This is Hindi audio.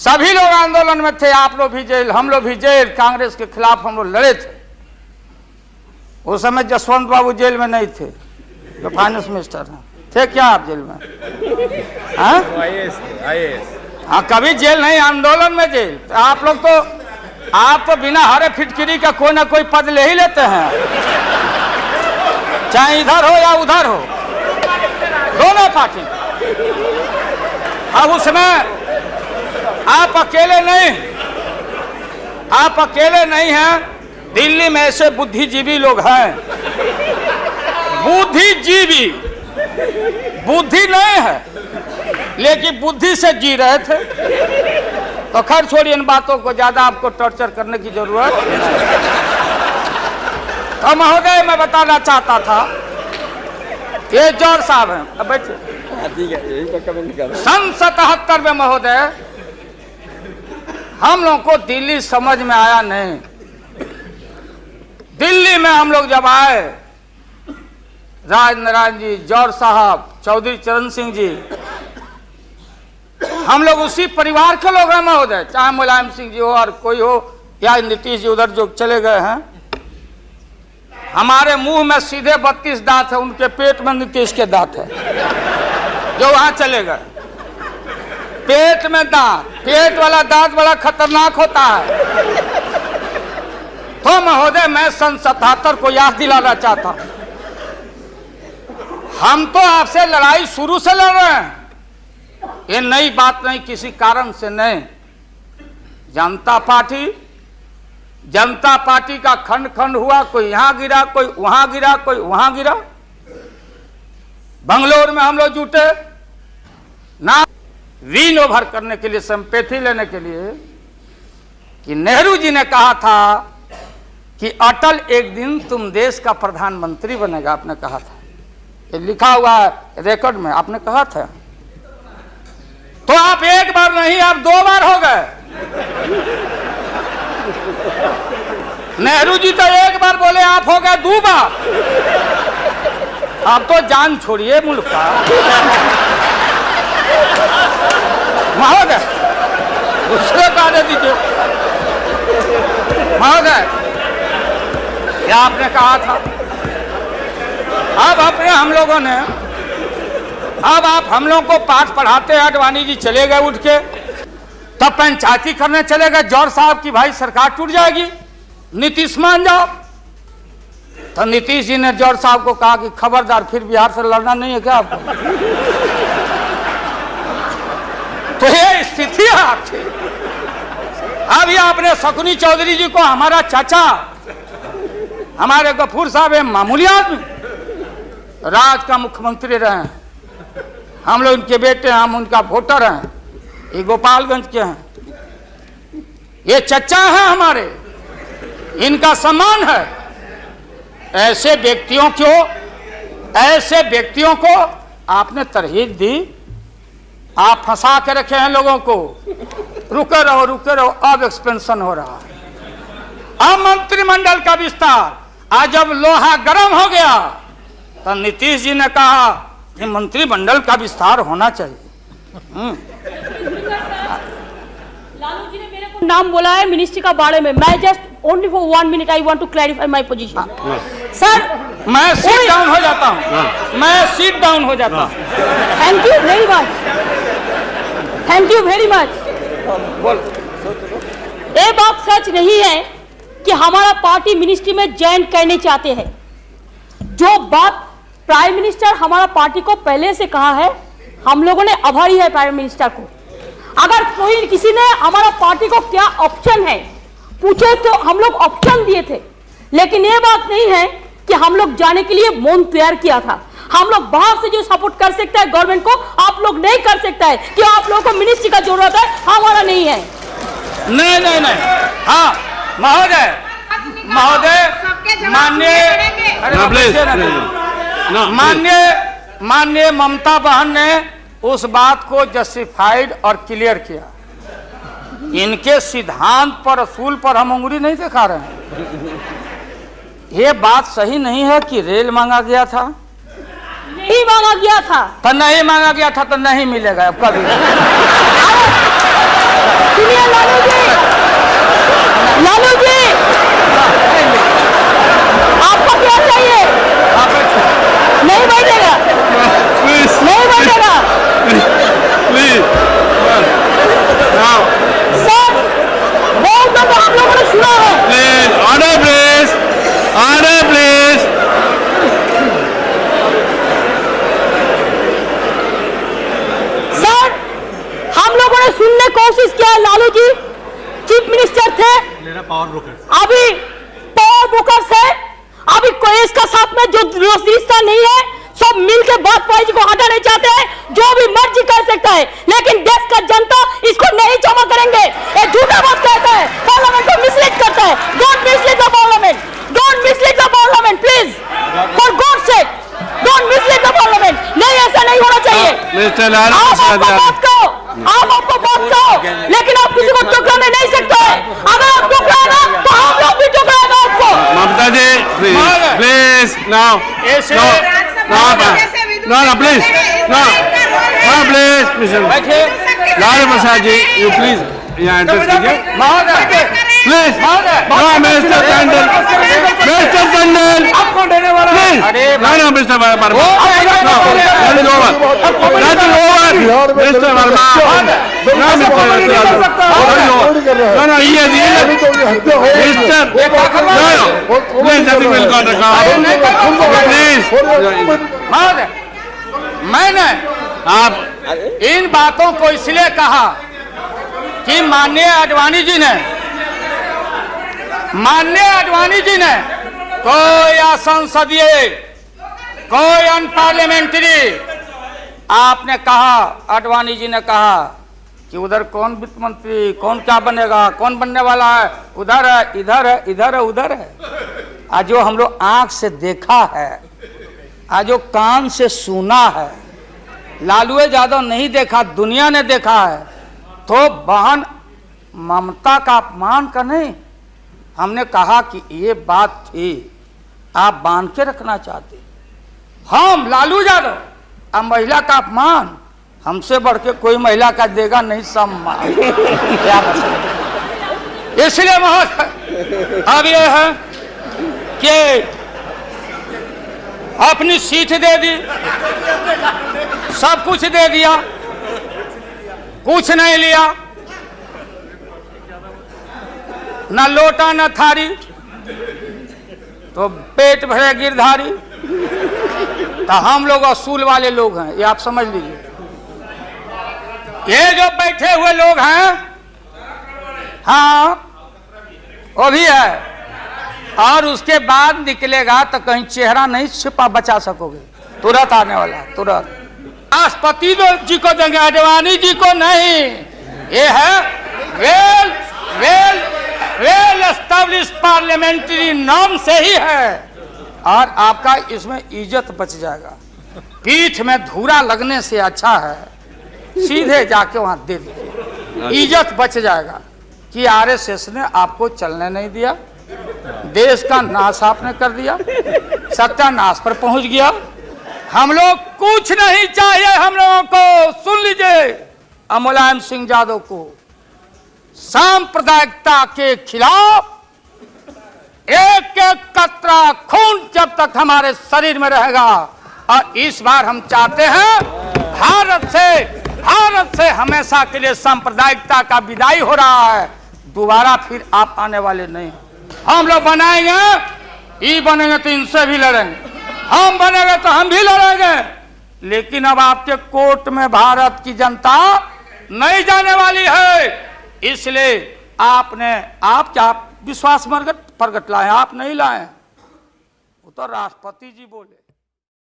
सभी लोग आंदोलन में थे, आप लोग भी जेल, हम लोग भी जेल, कांग्रेस के खिलाफ हम लोग लड़े थे। उस समय जसवंत बाबू जेल में नहीं थे, जो फाइनेंस मिनिस्टर हैं। थे क्या आप जेल में? हाँ, कभी जेल नहीं, आंदोलन में जेल। तो आप लोग तो बिना हरे फिटकिरी का कोई ना कोई पद ले ही लेते हैं, चाहे इधर हो या उधर हो, दोनों पार्टी। अब उसमें आप अकेले नहीं हैं। दिल्ली में ऐसे बुद्धिजीवी लोग हैं, बुद्धिजीवी, बुद्धि नहीं है लेकिन बुद्धि से जी रहे थे। तो खैर छोड़िए इन बातों को, ज्यादा आपको टॉर्चर करने की जरूरत। तो महोदय मैं बताना चाहता था, ये जौहर साहब हैं, अब बैठिए। सन 77 में महोदय हम लोगों को दिल्ली समझ में आया नहीं। दिल्ली में हम लोग जब आए, राज नारायण जी, जौहर साहब, चौधरी चरण सिंह जी, हम लोग उसी परिवार के लोग हैं महोदय, चाहे मुलायम सिंह जी हो और कोई हो, या नीतीश जी उधर जो चले गए हैं। हमारे मुंह में सीधे 32 दांत है, उनके पेट में नीतीश के दांत है, जो वहां चले गए। पेट में दांत, पेट वाला दांत बड़ा खतरनाक होता है। तो महोदय मैं सन 77 को याद दिलाना चाहता हूं, हम तो आपसे लड़ाई शुरू से लड़ रहे हैं, ये नई बात नहीं, किसी कारण से नहीं। जनता पार्टी का खंड खंड हुआ, कोई यहां गिरा, कोई वहां गिरा, कोई वहां गिरा। बंगलोर में हम लोग जुटे ना विन ओवर करने के लिए, संपैथी लेने के लिए, कि नेहरू जी ने कहा था कि अटल एक दिन तुम देश का प्रधानमंत्री बनेगा, आपने कहा था, ये लिखा हुआ है रिकॉर्ड में, आपने कहा था। तो आप एक बार नहीं, आप 2 बार हो गए। नेहरू जी तो एक बार बोले, आप हो गए 2 बार। आप तो जान छोड़िए मुल्क का महोदय, दूसरे का दे दीजिए महोदय, क्या आपने कहा था। अब अपने हम लोगों ने, अब आप हम लोगों को पाठ पढ़ाते हैं, आडवाणी जी चले गए उठ के, तब पंचायती करने चले गए जौहर साहब की भाई सरकार टूट जाएगी, नीतीश मान जाओ। तो नीतीश जी ने जौहर साहब को कहा कि खबरदार, फिर बिहार से लड़ना नहीं है क्या आपको। तो ये स्थिति है आपकी। अभी आपने शकुनी चौधरी जी को, हमारा चाचा, हमारे गफूर साहब मामूली आदमी, राज्य का मुख्यमंत्री रहे हैं, हम लोग उनके बेटे हैं, हम उनका वोटर हैं, ये गोपालगंज के हैं, ये चचा हैं हमारे, इनका सम्मान है। ऐसे व्यक्तियों को आपने तरहीब दी, आप फंसा के रखे हैं लोगों को। रुके रहो, अब एक्सपेंशन हो रहा है, अब मंत्रिमंडल का विस्तार। आज जब लोहा गर्म हो गया तो नीतीश जी ने कहा कि मंत्रिमंडल का विस्तार होना चाहिए। लालू जी ने मेरे को नाम बोला है मिनिस्ट्री का बारे में। मैं just only for 1 minute I want to clarify my position. Sir मैं सीट डाउन हो जाता हूँ, मैं सीट डाउन हो जाता हूँ। Thank you very much, thank you very much. ये बात सच नहीं है कि हमारा पार्टी मिनिस्ट्री में ज्वाइन करने चाहते हैं। जो बात प्राइम मिनिस्टर हमारा पार्टी को पहले से कहा है, हम लोगों ने आभारी है प्राइम मिनिस्टर को। अगर कोई किसी ने हमारा पार्टी को क्या ऑप्शन है पूछे तो हम लोग ऑप्शन दिए थे, लेकिन ये बात नहीं है कि हम लोग जाने के लिए मन तैयार किया था। हम लोग बाहर से जो सपोर्ट कर सकता है गवर्नमेंट को, आप लोग नहीं कर सकता है कि आप लोगों को मिनिस्ट्री का जरूरत है, हमारा नहीं है। नहीं, हाँ महोदय, माननीय ममता बहन ने उस बात को जस्टिफाइड और क्लियर किया। इनके सिद्धांत पर, असूल पर हम उंगली नहीं दिखा रहे हैं। ये बात सही नहीं है कि रेल मांगा गया था, नहीं मांगा गया था तो नहीं मांगा गया था तो नहीं मिलेगा अब कभी। सुनिए लालू जी, लालू जी, आपको क्या चाहिए? नहीं बैठेगा, नहीं बैठेगा सर, बहुत तो हम लोगों ने सुना है। Order please, order please. Sir, हम लोगों ने सुनने की कोशिश किया, लालू जी चीफ मिनिस्टर थे, अभी पावर ब्रोकर्स है, अभी कोई इसका साथ में जो रिश्ता नहीं है, सब मिलकर बात पाई को हटाने चाहते हैं, जो भी मर्जी कर सकता है, लेकिन देश का जनता इसको नहीं क्षमा करेंगे। ये झूठा बात कहता है, पार्लियामेंट को मिसलीड करता है। Don't mislead the parliament, don't mislead the parliament please, for God sake, don't mislead the parliament. नहीं, ऐसा नहीं होना चाहिए। आप आपको बात कहो, लेकिन आप किसी को टोकराने नहीं सकते। अगर आप टोकराएगा तो हम लोग भी टोकराएगा आपको। Mamata ji please, please now, no please, no please, Lalu Prasad ji you please यहाँ एड्रेस कीजिए please. No mister Tandon, mister Tandon please, no mister Verma, nothing over, mister Verma, no no ये mister, please nothing will go please. मैंने आप इन बातों को इसलिए कहा कि माननीय आडवाणी जी ने कोई असंसदीय, कोई अनपार्लियामेंट्री, आपने कहा, आडवाणी जी ने कहा कि उधर कौन वित्त मंत्री, कौन क्या बनेगा, कौन बनने वाला है, उधर है, इधर है, इधर है, उधर है। आज जो हम लोग आंख से देखा है, आज जो कान से सुना है, लालू यादव नहीं देखा, दुनिया ने देखा है, तो बहन ममता का अपमान का नहीं। हमने कहा कि ये बात थी, आप बांध के रखना चाहते, हम लालू यादव, अब महिला का अपमान हमसे बढ़ के कोई महिला का देगा नहीं सम्मान। इसलिए महोदय अब ये है कि अपनी सीट दे दी, सब कुछ दे दिया, कुछ नहीं लिया, न लोटा न थारी, तो पेट भरे गिरधारी। तो हम लोग असूल वाले लोग हैं, ये आप समझ लीजिए। ये जो बैठे हुए लोग हैं, हाँ वो भी है, और उसके बाद निकलेगा तो कहीं चेहरा नहीं छिपा बचा सकोगे, तुरंत आने वाला, तुरंत। राष्ट्रपति जी को देंगे, आडवाणी जी को नहीं। ये है well well well establish parliamentary norm से ही है, और आपका इसमें इज्जत बच जाएगा। पीठ में धूरा लगने से अच्छा है सीधे जाके वहां दे दीजिए, इज्जत बच जाएगा। कि आरएसएस ने आपको चलने नहीं दिया, देश का नाश आपने कर दिया, सत्यानाश पर पहुंच गया। हम लोग कुछ नहीं चाहिए, हम लोगों को सुन लीजिए, मुलायम सिंह यादव को सांप्रदायिकता के खिलाफ एक एक कतरा खून जब तक हमारे शरीर में रहेगा, और इस बार हम चाहते हैं भारत से हमेशा के लिए सांप्रदायिकता का विदाई हो रहा है। दोबारा फिर आप आने वाले नहीं। हम लोग बनाएंगे, ये बनेंगे तो इनसे भी लड़ेंगे, हम बनेंगे तो हम भी लड़ेंगे, लेकिन अब आपके कोर्ट में भारत की जनता नहीं जाने वाली है। इसलिए आप क्या विश्वास प्रगट लाए, आप नहीं लाए, वो तो राष्ट्रपति जी बोले।